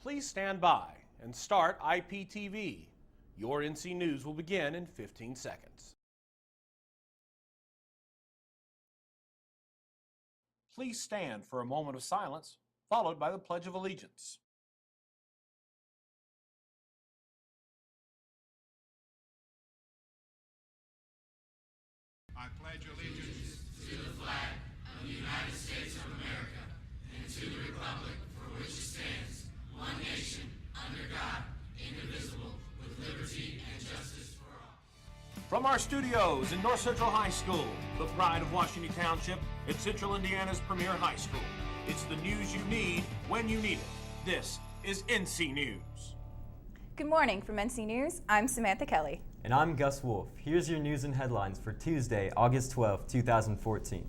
Please stand by and start IPTV. Your NC News will begin in 15 seconds. Please stand for a moment of silence, followed by the Pledge of Allegiance. I pledge allegiance to the flag of the United States of America and to the republic for which it stands, one nation, under God, indivisible, with liberty and justice for all. From our studios in North Central High School, the pride of Washington Township, it's Central Indiana's premier high school. It's the news you need when you need it. This is NC News. Good morning from NC News. I'm Samantha Kelly. And I'm Gus Wolf. Here's your news and headlines for Tuesday, August 12, 2014.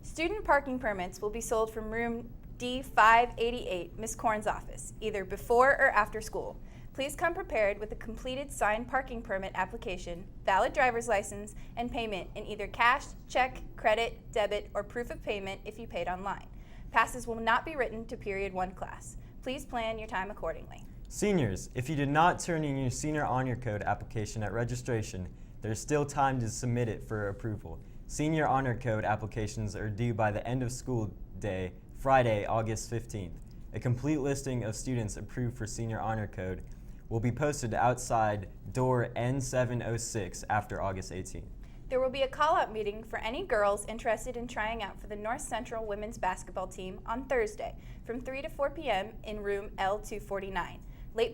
Student parking permits will be sold from room D588, Ms. Korn's office, either before or after school. Please come prepared with a completed signed parking permit application, valid driver's license, and payment in either cash, check, credit, debit, or proof of payment if you paid online. Passes will not be written to Period 1 class. Please plan your time accordingly. Seniors, if you did not turn in your Senior Honor Code application at registration, there's still time to submit it for approval. Senior Honor Code applications are due by the end of school day, Friday, August 15th. A complete listing of students approved for Senior Honor Code will be posted outside door N706 after August 18th. There will be a call-out meeting for any girls interested in trying out for the North Central women's basketball team on Thursday from 3 to 4 p.m. in room L249. Late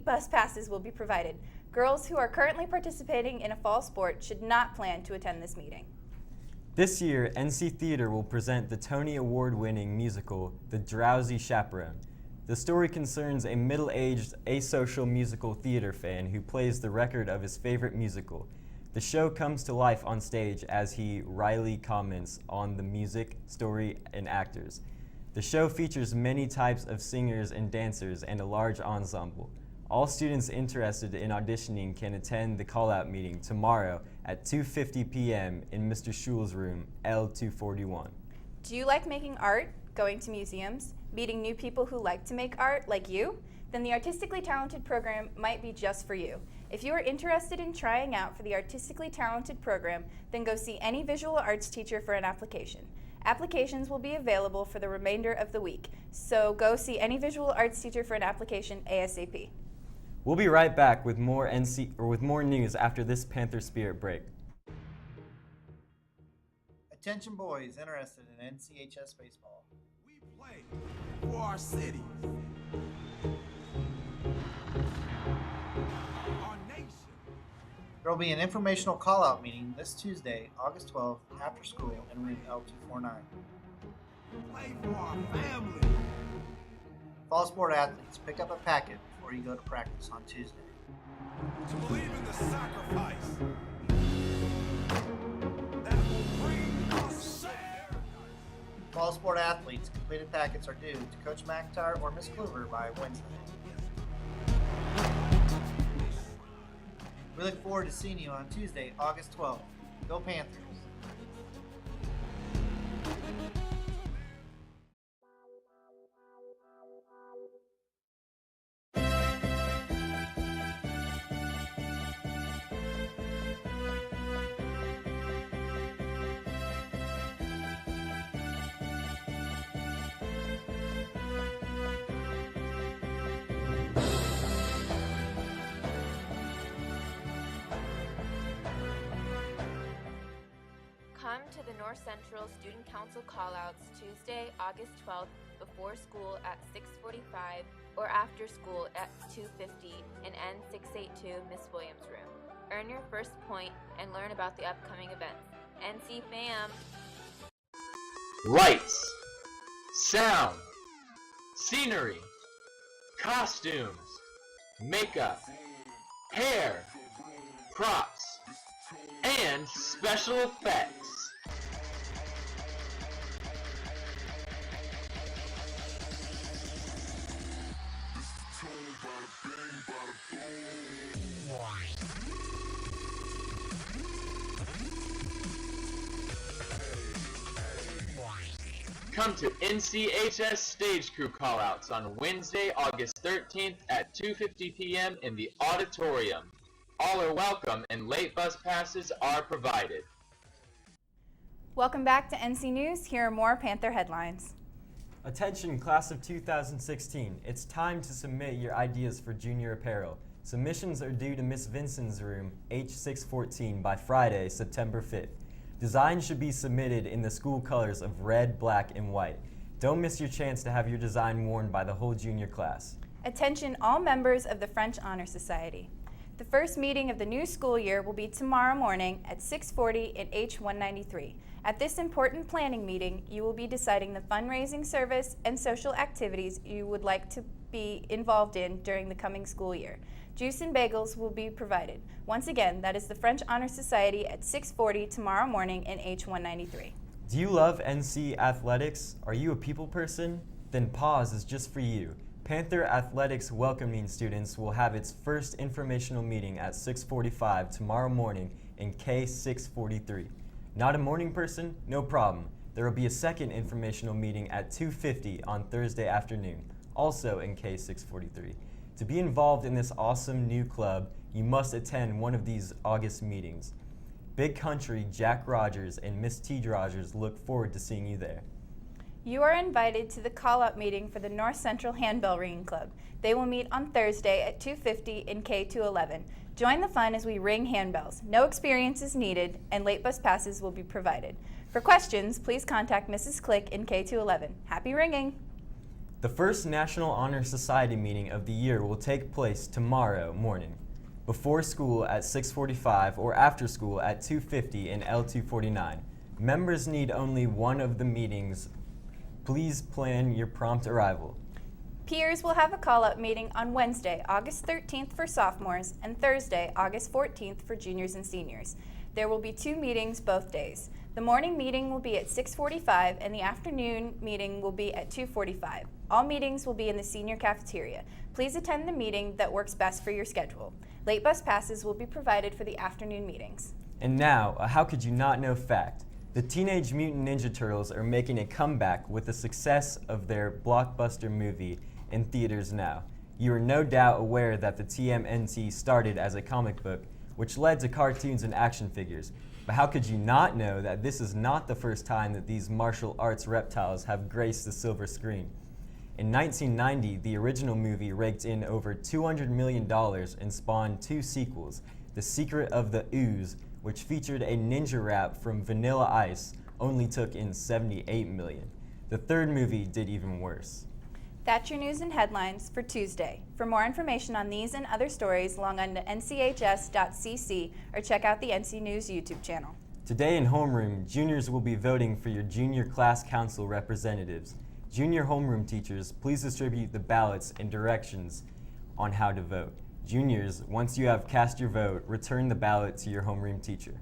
bus passes will be provided. Girls who are currently participating in a fall sport should not plan to attend this meeting. This year, NC Theater will present the Tony Award-winning musical, The Drowsy Chaperone. The story concerns a middle-aged, asocial musical theater fan who plays the record of his favorite musical. The show comes to life on stage as he wryly comments on the music, story, and actors. The show features many types of singers and dancers and a large ensemble. All students interested in auditioning can attend the call-out meeting tomorrow at 2:50 p.m. in Mr. Schul's room, L241. Do you like making art, going to museums, meeting new people who like to make art like you? Then the Artistically Talented program might be just for you. If you are interested in trying out for the Artistically Talented program, then go see any visual arts teacher for an application. Applications will be available for the remainder of the week, so go see any visual arts teacher for an application ASAP. We'll be right back with more news after this Panther Spirit break. Attention boys interested in NCHS baseball. We play for our city, our nation. There will be an informational call-out meeting this Tuesday, August 12th, after school in room L249. Play for our family. Fall sport athletes, pick up a packet before you go to practice on Tuesday. To believe in the sacrifice that will bring us paradise. Fall sport athletes, completed packets are due to Coach McIntyre or Miss Kluver by Wednesday. We look forward to seeing you on Tuesday, August 12th. Go Panthers! Come to the North Central Student Council callouts Tuesday, August 12th before school at 6:45 or after school at 2:50 in N682 Miss Williams' room. Earn your first point and learn about the upcoming events. NC fam! Lights, sound, scenery, costumes, makeup, hair, props, and special effects. Come to NCHS Stage Crew Callouts on Wednesday, August 13th at 2:50 p.m. in the auditorium. All are welcome and late bus passes are provided. Welcome back to NC News. Here are more Panther headlines. Attention, class of 2016. It's time to submit your ideas for junior apparel. Submissions are due to Miss Vinson's room, H614, by Friday, September 5th. Designs should be submitted in the school colors of red, black, and white. Don't miss your chance to have your design worn by the whole junior class. Attention all members of the French Honor Society. The first meeting of the new school year will be tomorrow morning at 6:40 in H193. At this important planning meeting, you will be deciding the fundraising service and social activities you would like to be involved in during the coming school year. Juice and bagels will be provided. Once again, that is the French Honor Society at 6:40 tomorrow morning in H193. Do you love NC athletics? Are you a people person? Then Pause is just for you. Panther Athletics welcoming students will have its first informational meeting at 6:45 tomorrow morning in K643. Not a morning person? No problem. There will be a second informational meeting at 2:50 on Thursday afternoon, also in K643. To be involved in this awesome new club, you must attend one of these August meetings. Big Country, Jack Rogers, and Miss T. Rogers look forward to seeing you there. You are invited to the call-out meeting for the North Central Handbell Ringing Club. They will meet on Thursday at 2:50 in K211. Join the fun as we ring handbells. No experience is needed, and late bus passes will be provided. For questions, please contact Mrs. Click in K211. Happy ringing! The first National Honor Society meeting of the year will take place tomorrow morning, before school at 6:45 or after school at 2:50 in L249. Members need only one of the meetings. Please plan your prompt arrival. Peers will have a call-out meeting on Wednesday, August 13th for sophomores and Thursday, August 14th for juniors and seniors. There will be 2 meetings both days. The morning meeting will be at 6:45 and the afternoon meeting will be at 2:45. All meetings will be in the senior cafeteria. Please attend the meeting that works best for your schedule. Late bus passes will be provided for the afternoon meetings. And now, a how could you not know fact. The Teenage Mutant Ninja Turtles are making a comeback with the success of their blockbuster movie in theaters now. You are no doubt aware that the TMNT started as a comic book, which led to cartoons and action figures. But how could you not know that this is not the first time that these martial arts reptiles have graced the silver screen? In 1990, the original movie raked in over $200 million and spawned 2 sequels, The Secret of the Ooze, which featured a ninja rap from Vanilla Ice, only took in $78 million. The third movie did even worse. That's your news and headlines for Tuesday. For more information on these and other stories, log on to nchs.cc or check out the NC News YouTube channel. Today in homeroom, juniors will be voting for your junior class council representatives. Junior homeroom teachers, please distribute the ballots and directions on how to vote. Juniors, once you have cast your vote, return the ballot to your homeroom teacher.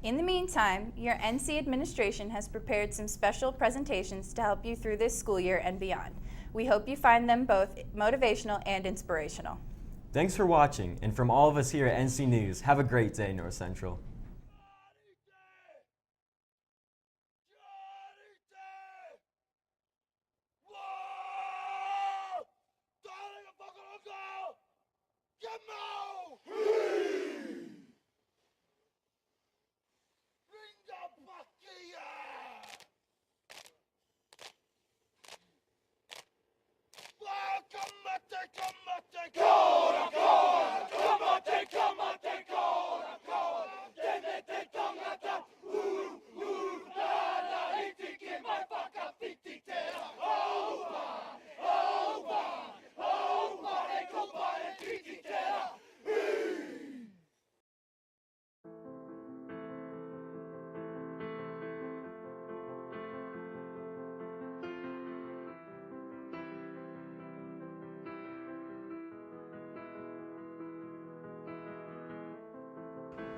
In the meantime, your NC administration has prepared some special presentations to help you through this school year and beyond. We hope you find them both motivational and inspirational. Thanks for watching, and from all of us here at NC News, have a great day, North Central.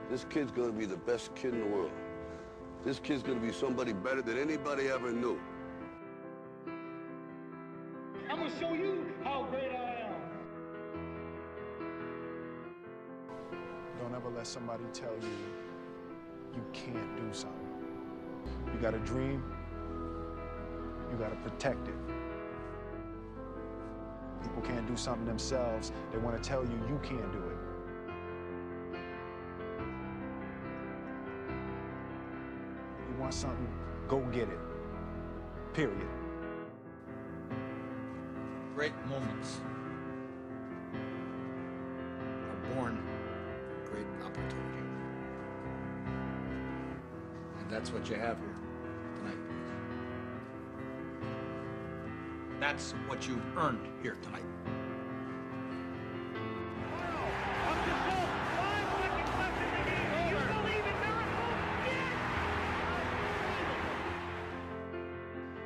This kid's gonna be the best kid in the world. This kid's gonna be somebody better than anybody ever knew. I'm gonna show you how great I am. Don't ever let somebody tell you you can't do something. You got a dream, you gotta protect it. People can't do something themselves. They want to tell you you can't do it. You want something, go get it. Period. Great moments are born of great opportunity. And that's what you have here tonight. That's what you've earned here tonight.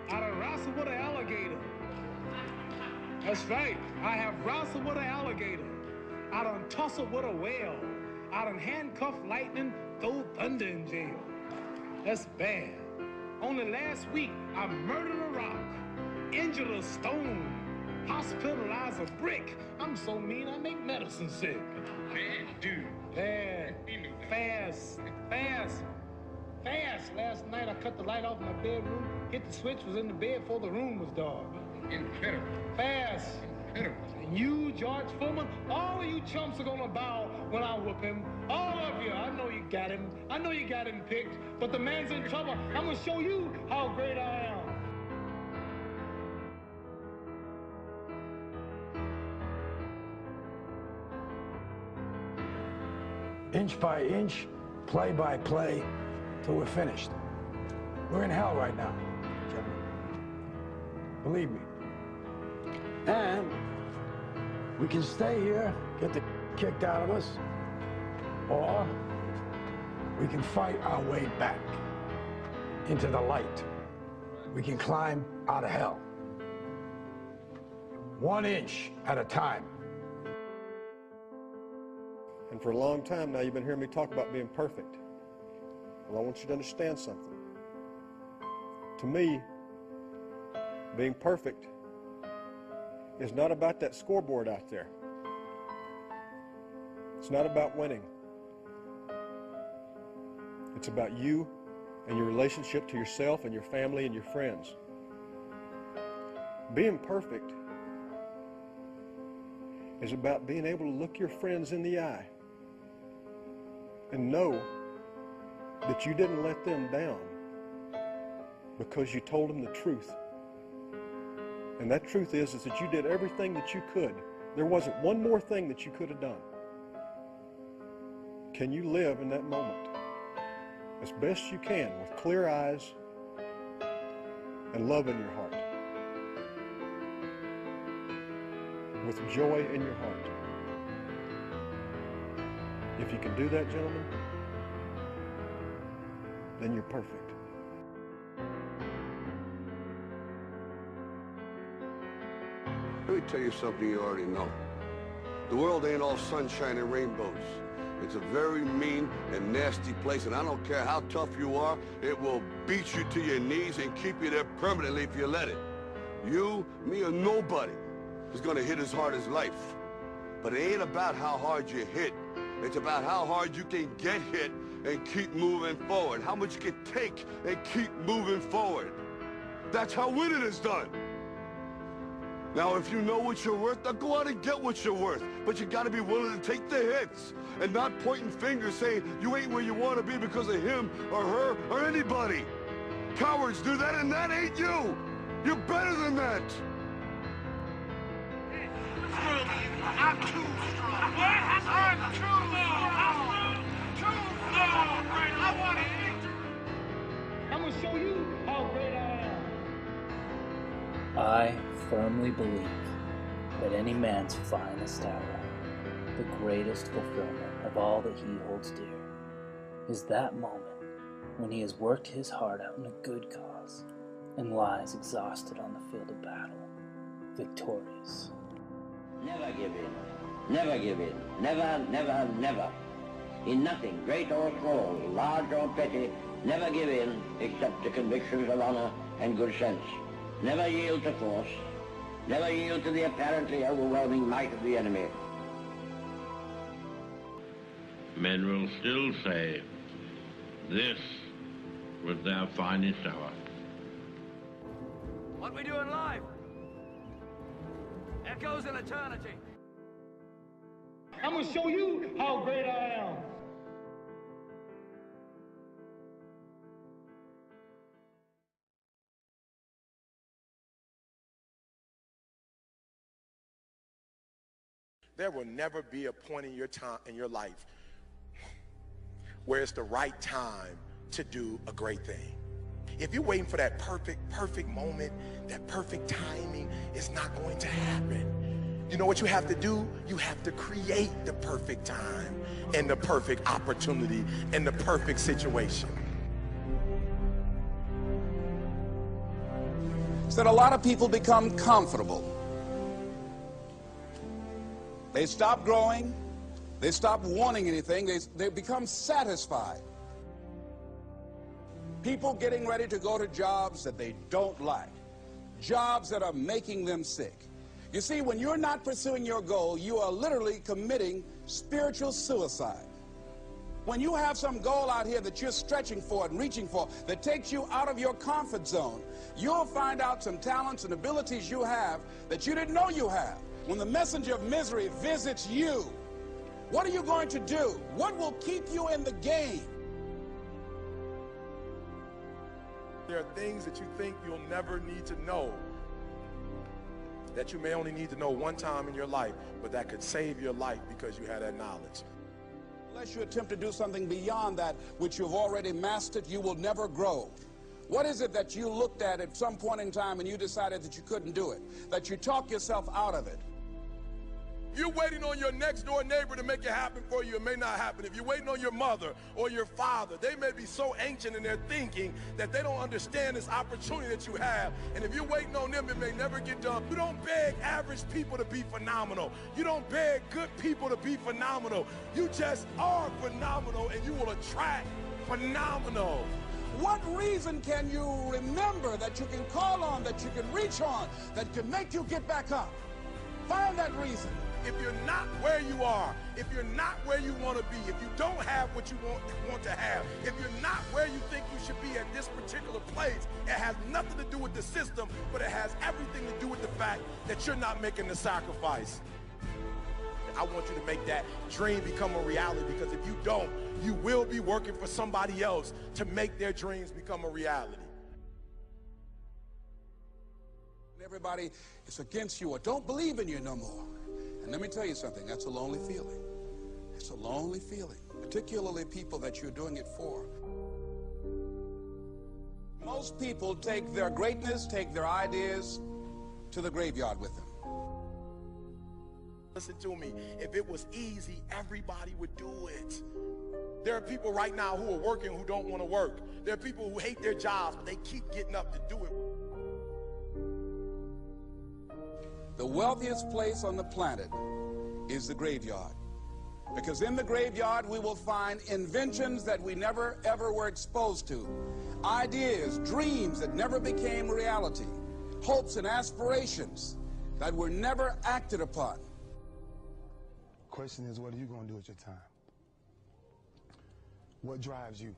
I done wrestled with an alligator. That's right. I have wrestled with an alligator. I done tussled with a whale. I done handcuffed lightning, throw thunder in jail. That's bad. Only last week, I murdered a rock, injured a stone, hospitalized a brick. I'm so mean, I make medicine sick. Man, dude. Fast. Last night, I cut the light off in my bedroom, hit the switch, was in the bed before the room was dark. Incredible. Fast. Incredible. And you, George Foreman, all of you chumps are gonna bow when I whoop him. All of you. I know you got him. I know you got him picked, but the man's in trouble. I'm gonna show you how great I am. Inch by inch, play by play, till we're finished. We're in hell right now, gentlemen. Believe me. And we can stay here, get the kicked out of us, or we can fight our way back into the light. We can climb out of hell. 1 inch at a time. And for a long time now, you've been hearing me talk about being perfect. Well, I want you to understand something. To me, being perfect is not about that scoreboard out there. It's not about winning. It's about you and your relationship to yourself and your family and your friends. Being perfect is about being able to look your friends in the eye and know that you didn't let them down because you told them the truth. And that truth is that you did everything that you could. There wasn't one more thing that you could have done. Can you live in that moment as best you can with clear eyes and love in your heart, with joy in your heart? If you can do that, gentlemen, then you're perfect. Let me tell you something you already know. The world ain't all sunshine and rainbows. It's a very mean and nasty place, and I don't care how tough you are, it will beat you to your knees and keep you there permanently if you let it. You, me, or nobody is gonna hit as hard as life. But it ain't about how hard you hit. It's about how hard you can get hit and keep moving forward. How much you can take and keep moving forward. That's how winning is done. Now, if you know what you're worth, now go out and get what you're worth. But you gotta be willing to take the hits and not pointing fingers saying you ain't where you wanna be because of him or her or anybody. Cowards do that, and that ain't you. You're better than that. I'm too strong. I'm too strong. I want it. I'm gonna show you how great I am. I firmly believe that any man's finest hour, the greatest fulfillment of all that he holds dear, is that moment when he has worked his heart out in a good cause and lies exhausted on the field of battle, victorious. Never give in. Never give in. Never, never, never. In nothing, great or small, large or petty, never give in except to convictions of honor and good sense. Never yield to force. Never yield to the apparently overwhelming might of the enemy. Men will still say, this was their finest hour. What we do in life echoes in eternity. I'm gonna show you how great I am. There will never be a point in your life where it's the right time to do a great thing. If you're waiting for that perfect moment, that perfect timing, it's not going to happen. You know what you have to do? You have to create the perfect time and the perfect opportunity and the perfect situation. So that a lot of people become comfortable. They stop growing. They stop wanting anything. They become satisfied. People getting ready to go to jobs that they don't like. Jobs that are making them sick. You see, when you're not pursuing your goal, you are literally committing spiritual suicide. When you have some goal out here that you're stretching for and reaching for that takes you out of your comfort zone, you'll find out some talents and abilities you have that you didn't know you have. When the messenger of misery visits you, what are you going to do? What will keep you in the game? There are things that you think you'll never need to know, that you may only need to know one time in your life, but that could save your life because you had that knowledge. Unless you attempt to do something beyond that which you've already mastered, you will never grow. What is it that you looked at some point in time and you decided that you couldn't do it, that you talk yourself out of it? If you're waiting on your next door neighbor to make it happen for you, it may not happen. If you're waiting on your mother or your father, they may be so ancient in their thinking that they don't understand this opportunity that you have. And if you're waiting on them, it may never get done. You don't beg average people to be phenomenal. You don't beg good people to be phenomenal. You just are phenomenal, and you will attract phenomenal. What reason can you remember that you can call on, that you can reach on, that can make you get back up? Find that reason. If you're not where you are, if you're not where you want to be, if you don't have what you want to have, if you're not where you think you should be at this particular place, it has nothing to do with the system, but it has everything to do with the fact that you're not making the sacrifice. I want you to make that dream become a reality, because if you don't, you will be working for somebody else to make their dreams become a reality. Everybody is against you or don't believe in you no more. And let me tell you something, that's a lonely feeling. It's a lonely feeling, particularly people that you're doing it for. Most people take their greatness, take their ideas to the graveyard with them. Listen to me, if it was easy, everybody would do it. There are people right now who are working who don't want to work. There are people who hate their jobs, but they keep getting up to do it. The wealthiest place on the planet is the graveyard. Because in the graveyard, we will find inventions that we never, ever were exposed to. Ideas, dreams that never became reality. Hopes and aspirations that were never acted upon. The question is, what are you going to do with your time? What drives you?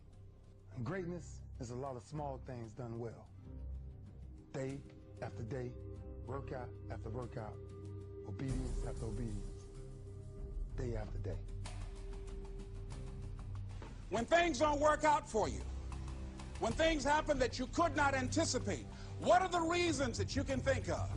And greatness is a lot of small things done well. Day after day, workout after workout, obedience after obedience, day after day. When things don't work out for you, when things happen that you could not anticipate, what are the reasons that you can think of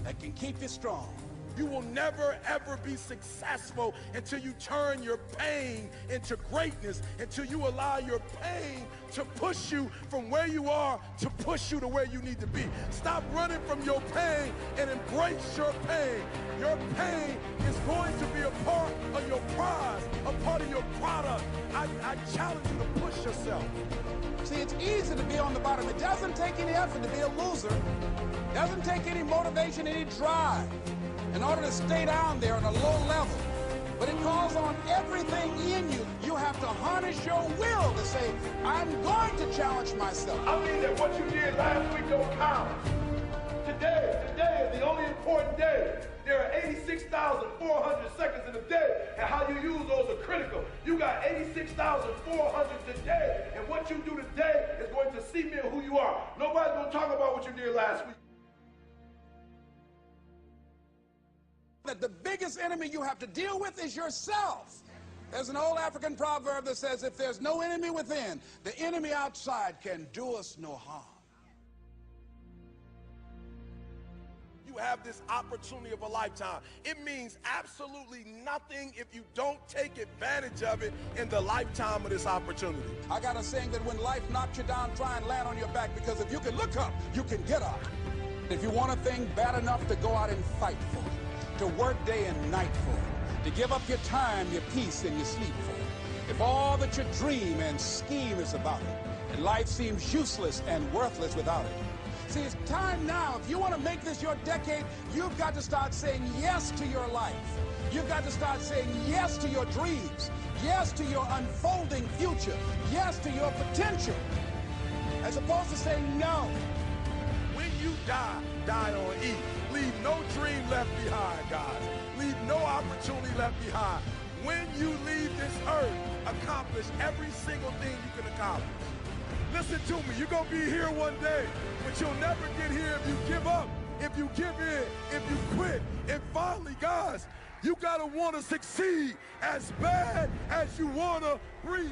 that can keep you strong? You will never, ever be successful until you turn your pain into greatness, until you allow your pain to push you from where you are to push you to where you need to be. Stop running from your pain and embrace your pain. Your pain is going to be a part of your prize, a part of your product. I challenge you to push yourself. See, it's easy to be on the bottom. It doesn't take any effort to be a loser. It doesn't take any motivation, any drive in order to stay down there on a low level. But it calls on everything in you. You have to harness your will to say, I'm going to challenge myself. I mean that what you did last week don't count. Today is the only important day. There are 86,400 seconds in a day, and how you use those are critical. You got 86,400 today, and what you do today is going to cement who you are. Nobody's going to talk about what you did last week. that the biggest enemy you have to deal with is yourself. There's an old African proverb that says, if there's no enemy within, the enemy outside can do us no harm. You have this opportunity of a lifetime. It means absolutely nothing if you don't take advantage of it in the lifetime of this opportunity. I got a saying that when life knocks you down, try and land on your back, because if you can look up, you can get up. If you want a thing bad enough to go out and fight for it, to work day and night for it, to give up your time, your peace, and your sleep for it, if all that you dream and scheme is about it, and life seems useless and worthless without it. See, it's time now. If you want to make this your decade, you've got to start saying yes to your life. You've got to start saying yes to your dreams, yes to your unfolding future, yes to your potential, as opposed to saying no. When you die, die on E. Leave no dream left behind, guys. Leave no opportunity left behind. When you leave this earth, accomplish every single thing you can accomplish. Listen to me, you're going to be here one day, but you'll never get here if you give up, if you give in, if you quit. And finally, guys, you got to want to succeed as bad as you want to breathe.